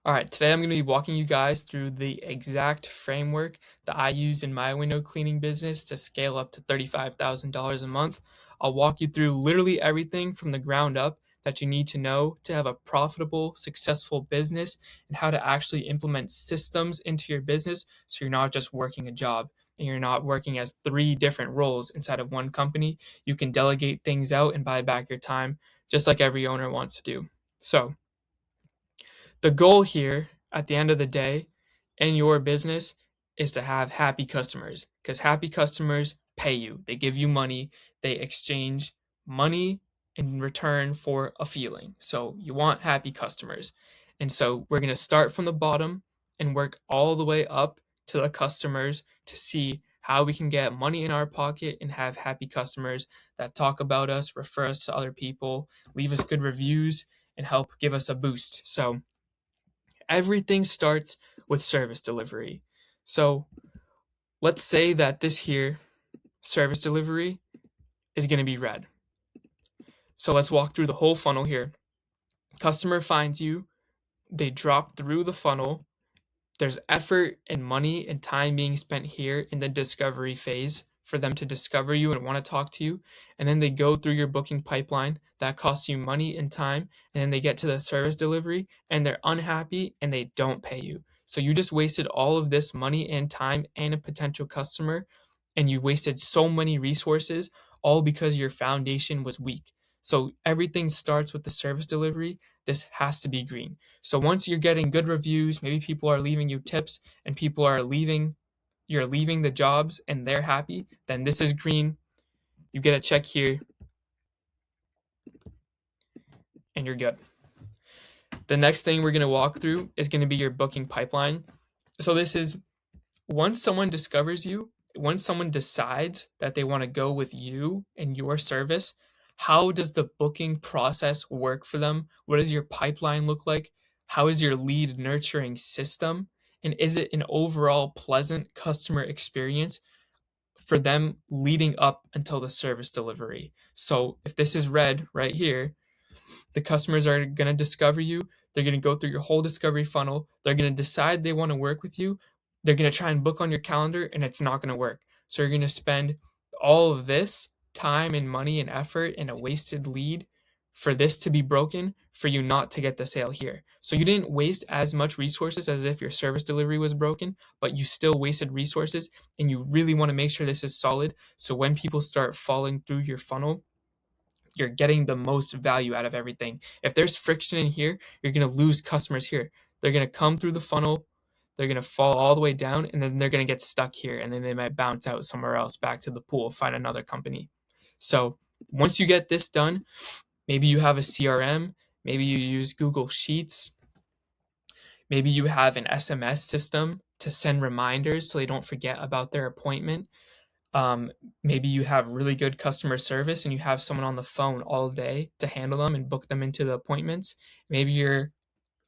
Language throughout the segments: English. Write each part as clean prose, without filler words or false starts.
All right, today I'm going to be walking you guys through the exact framework that I use in my window cleaning business to scale up to $35,000 a month. I'll walk you through literally everything from the ground up that you need to know to have a profitable, successful business and how to actually implement systems into your business so you're not just working a job and you're not working as 3 different roles inside of one company. You can delegate things out and buy back your time just like every owner wants to do. So, the goal here at the end of the day in your business is to have happy customers because happy customers pay you. They give you money. They exchange money in return for a feeling. So you want happy customers. And so we're going to start from the bottom and work all the way up to the customers to see how we can get money in our pocket and have happy customers that talk about us, refer us to other people, leave us good reviews, and help give us a boost. So everything starts with service delivery. So let's say that this here service delivery is going to be red. So let's walk through the whole funnel here. Customer finds you, they drop through the funnel. There's effort and money and time being spent here in the discovery phase for them to discover you and want to talk to you. And then they go through your booking pipeline. That costs you money and time. And then they get to the service delivery and they're unhappy and they don't pay you. So you just wasted all of this money and time and a potential customer. And you wasted so many resources all because your foundation was weak. So everything starts with the service delivery. This has to be green. So once you're getting good reviews, maybe people are leaving you tips and people are leaving, you're leaving the jobs and they're happy, then this is green. You get a check here and you're good. The next thing we're going to walk through is going to be your booking pipeline. So this is once someone discovers you, once someone decides that they want to go with you and your service, how does the booking process work for them? What does your pipeline look like? How is your lead nurturing system? And is it an overall pleasant customer experience for them leading up until the service delivery? So if this is red right here, the customers are going to discover you. They're going to go through your whole discovery funnel. They're going to decide they want to work with you. They're going to try and book on your calendar and it's not going to work. So you're going to spend all of this time and money and effort and a wasted lead for this to be broken for you not to get the sale here. So you didn't waste as much resources as if your service delivery was broken, but you still wasted resources and you really want to make sure this is solid. So when people start falling through your funnel, you're getting the most value out of everything. If there's friction in here, you're going to lose customers here. They're going to come through the funnel, they're going to fall all the way down, and then they're going to get stuck here, and then they might bounce out somewhere else back to the pool, find another company. So once you get this done, maybe you have a CRM, maybe you use Google Sheets, maybe you have an SMS system to send reminders so they don't forget about their appointment. Maybe you have really good customer service and you have someone on the phone all day to handle them and book them into the appointments. Maybe your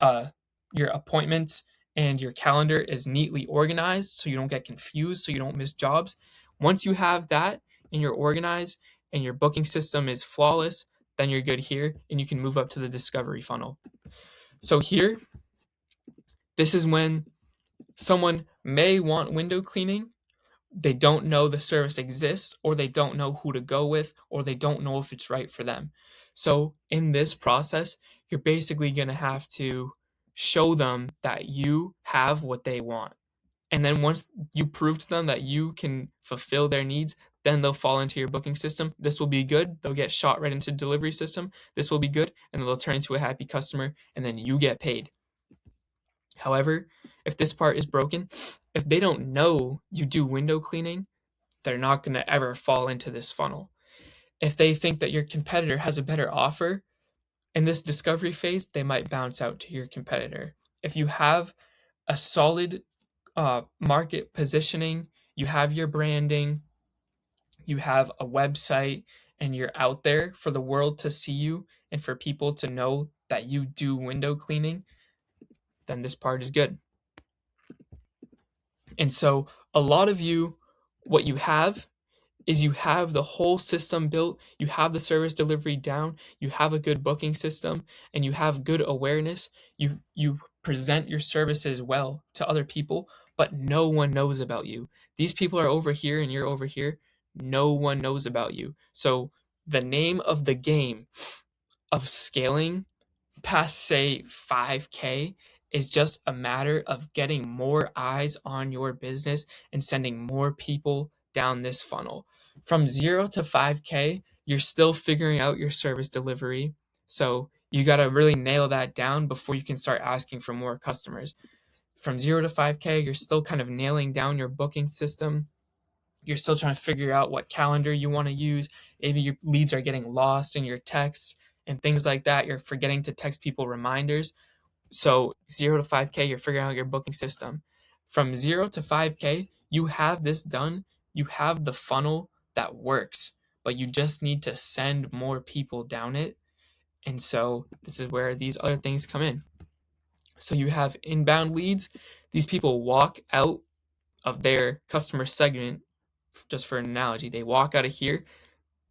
appointments and your calendar is neatly organized so you don't get confused, so you don't miss jobs. Once you have that and you're organized and your booking system is flawless, then you're good here and you can move up to the discovery funnel. So here, this is when someone may want window cleaning. They don't know the service exists, or they don't know who to go with, or they don't know if it's right for them. So in this process, you're basically going to have to show them that you have what they want. And then once you prove to them that you can fulfill their needs, then they'll fall into your booking system. This will be good. They'll get shot right into the delivery system. This will be good. And they'll turn into a happy customer, and then you get paid. However, if this part is broken, if they don't know you do window cleaning, they're not going to ever fall into this funnel. If they think that your competitor has a better offer in this discovery phase, they might bounce out to your competitor. If you have a solid market positioning, you have your branding, you have a website, and you're out there for the world to see you and for people to know that you do window cleaning, then this part is good. And so a lot of you, what you have is you have the whole system built, you have the service delivery down, you have a good booking system, and you have good awareness. You present your services well to other people, but no one knows about you. These people are over here and you're over here. No one knows about you. So the name of the game of scaling past, say, 5K is just a matter of getting more eyes on your business and sending more people down this funnel. From 0 to 5K, you're still figuring out your service delivery. So you got to really nail that down before you can start asking for more customers. From 0 to 5K, you're still kind of nailing down your booking system. You're still trying to figure out what calendar you want to use. Maybe your leads are getting lost in your texts and things like that. You're forgetting to text people reminders. So 0 to 5K, you're figuring out your booking system. From 0 to 5K, you have this done. You have the funnel that works, but you just need to send more people down it. And so this is where these other things come in. So you have inbound leads. These people walk out of their customer segment, just for an analogy. They walk out of here,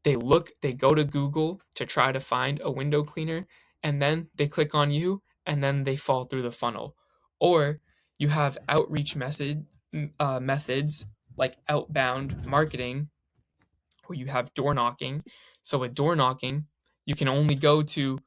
they go to Google to try to find a window cleaner, and then they click on you, and then they fall through the funnel. Or you have outreach methods like outbound marketing, where you have door knocking. So with door knocking, you can only go to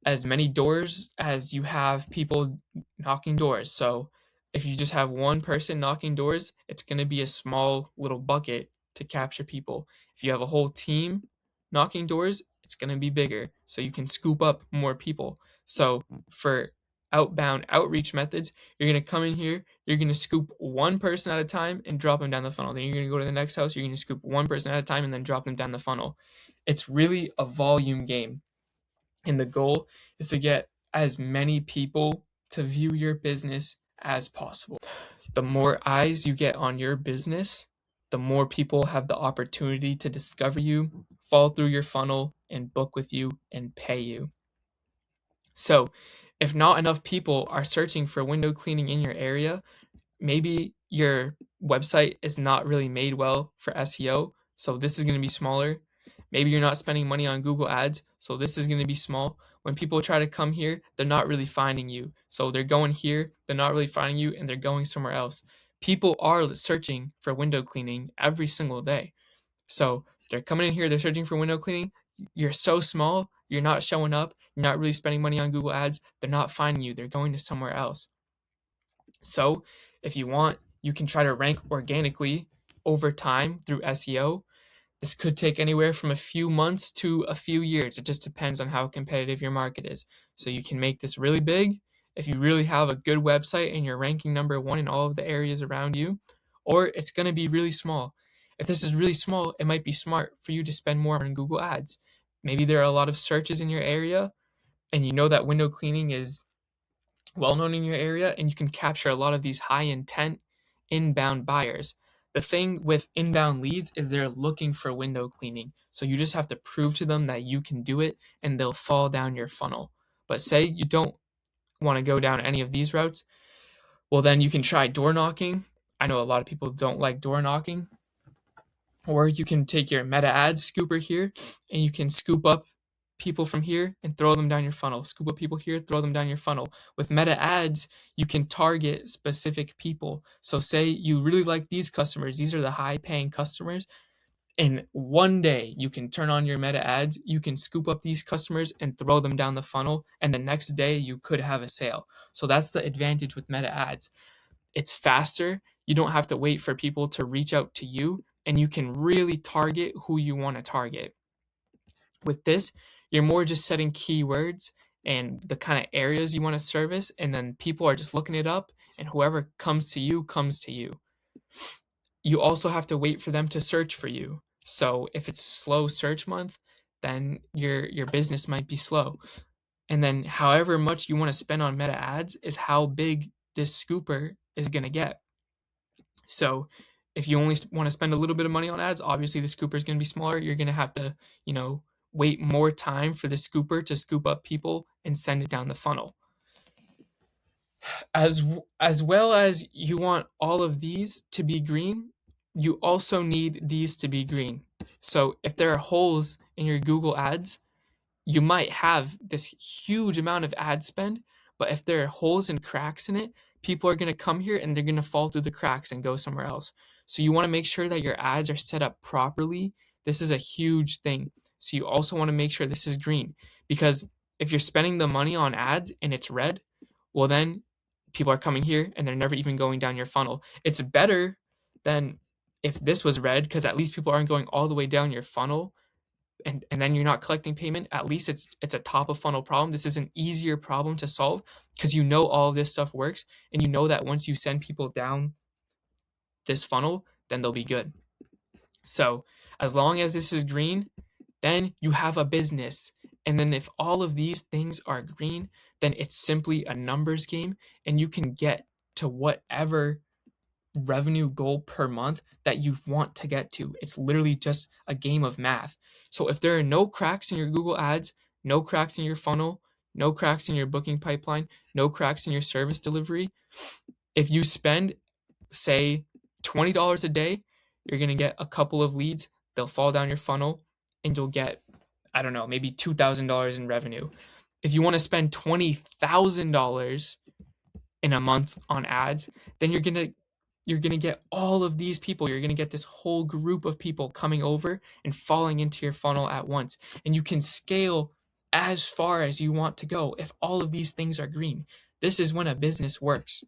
as many doors as you have people knocking doors. So if you just have one person knocking doors, it's going to be a small little bucket to capture people. If you have a whole team knocking doors, it's going to be bigger, so you can scoop up more people. So for outbound outreach methods, you're going to come in here, you're going to scoop one person at a time and drop them down the funnel. Then you're going to go to the next house, you're going to scoop one person at a time and then drop them down the funnel. It's really a volume game. And the goal is to get as many people to view your business as possible. The more eyes you get on your business, the more people have the opportunity to discover you, fall through your funnel, and book with you and pay you. So if not enough people are searching for window cleaning in your area, maybe your website is not really made well for SEO, so this is going to be smaller. Maybe you're not spending money on Google Ads, so this is going to be small. When people try to come here, they're not really finding you. So they're going here, they're not really finding you, and they're going somewhere else. People are searching for window cleaning every single day. So they're coming in here, they're searching for window cleaning. You're so small, you're not showing up, you're not really spending money on Google Ads, they're not finding you, they're going to somewhere else. So if you want, you can try to rank organically over time through SEO. This could take anywhere from a few months to a few years. It just depends on how competitive your market is. So you can make this really big if you really have a good website and you're ranking number 1 in all of the areas around you, or it's going to be really small. If this is really small, it might be smart for you to spend more on Google Ads. Maybe there are a lot of searches in your area and you know that window cleaning is well known in your area, and you can capture a lot of these high intent inbound buyers. The thing with inbound leads is they're looking for window cleaning. So you just have to prove to them that you can do it and they'll fall down your funnel. But say you don't want to go down any of these routes, well, then you can try door knocking. I know a lot of people don't like door knocking. Or you can take your meta ads scooper here and you can scoop up people from here and throw them down your funnel. Scoop up people here, throw them down your funnel. With meta ads, you can target specific people. So say you really like these customers, these are the high paying customers. And one day you can turn on your meta ads, you can scoop up these customers and throw them down the funnel. And the next day you could have a sale. So that's the advantage with meta ads. It's faster. You don't have to wait for people to reach out to you, and you can really target who you want to target. With this, you're more just setting keywords and the kind of areas you want to service, and then people are just looking it up, and whoever comes to you comes to you. You also have to wait for them to search for you. So if it's a slow search month, then your business might be slow. And then however much you want to spend on meta ads is how big this scooper is going to get. So if you only want to spend a little bit of money on ads, obviously the scooper is going to be smaller. You're going to have to, wait more time for the scooper to scoop up people and send it down the funnel. As well as you want all of these to be green, you also need these to be green. So if there are holes in your Google ads, you might have this huge amount of ad spend, But if there are holes and cracks in it, people are going to come here and they're going to fall through the cracks and go somewhere else. So you want to make sure that your ads are set up properly. This is a huge thing. So you also want to make sure this is green, because if you're spending the money on ads and it's red, well, then people are coming here and they're never even going down your funnel. It's better than if this was red, because at least people aren't going all the way down your funnel, and then you're not collecting payment. At least it's a top of funnel problem. This is an easier problem to solve because you know all of this stuff works, and you know that once you send people down this funnel, then they'll be good. So as long as this is green, then you have a business. And then if all of these things are green, then it's simply a numbers game, and you can get to whatever revenue goal per month that you want to get to. It's literally just a game of math. So if there are no cracks in your Google Ads, no cracks in your funnel, no cracks in your booking pipeline, no cracks in your service delivery, if you spend, say, $20 a day, you're going to get a couple of leads. They'll fall down your funnel and you'll get, I don't know, maybe $2,000 in revenue. If you want to spend $20,000 in a month on ads, then you're going to get all of these people. You're going to get this whole group of people coming over and falling into your funnel at once. And you can scale as far as you want to go if all of these things are green. This is when a business works.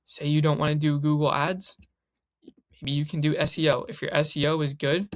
Say you don't want to do Google Ads, maybe you can do SEO. If your SEO is good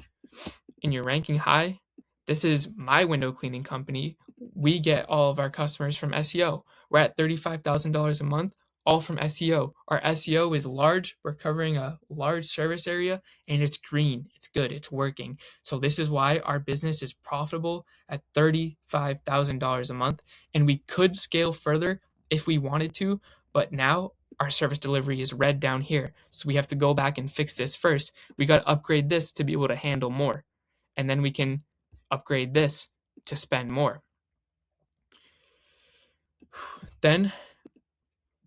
and you're ranking high, this is my window cleaning company. We get all of our customers from SEO. We're at $35,000 a month, all from SEO. Our SEO is large. We're covering a large service area, and it's green. It's good. It's working. So this is why our business is profitable at $35,000 a month, and we could scale further if we wanted to, but now our service delivery is red down here. So we have to go back and fix this first. We got to upgrade this to be able to handle more. And then we can upgrade this to spend more. Then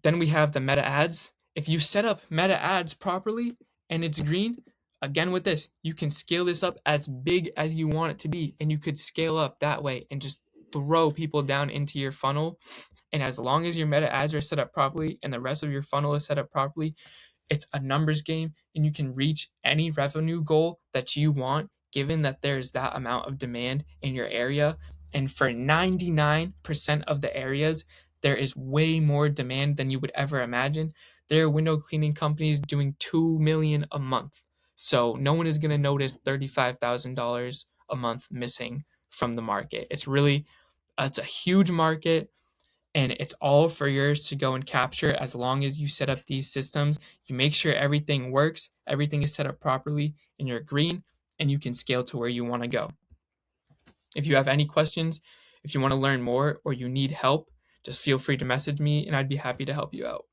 we have the meta ads. If you set up meta ads properly and it's green, again with this, you can scale this up as big as you want it to be, and you could scale up that way and just throw people down into your funnel. And as long as your meta ads are set up properly and the rest of your funnel is set up properly, it's a numbers game, and you can reach any revenue goal that you want, given that there's that amount of demand in your area. And for 99% of the areas, there is way more demand than you would ever imagine. There are window cleaning companies doing $2 million a month. So no one is going to notice $35,000 a month missing from the market. It's a huge market, and it's all for yours to go and capture as long as you set up these systems. You make sure everything works, everything is set up properly, and you're green, and you can scale to where you want to go. If you have any questions, if you want to learn more, or you need help, just feel free to message me, and I'd be happy to help you out.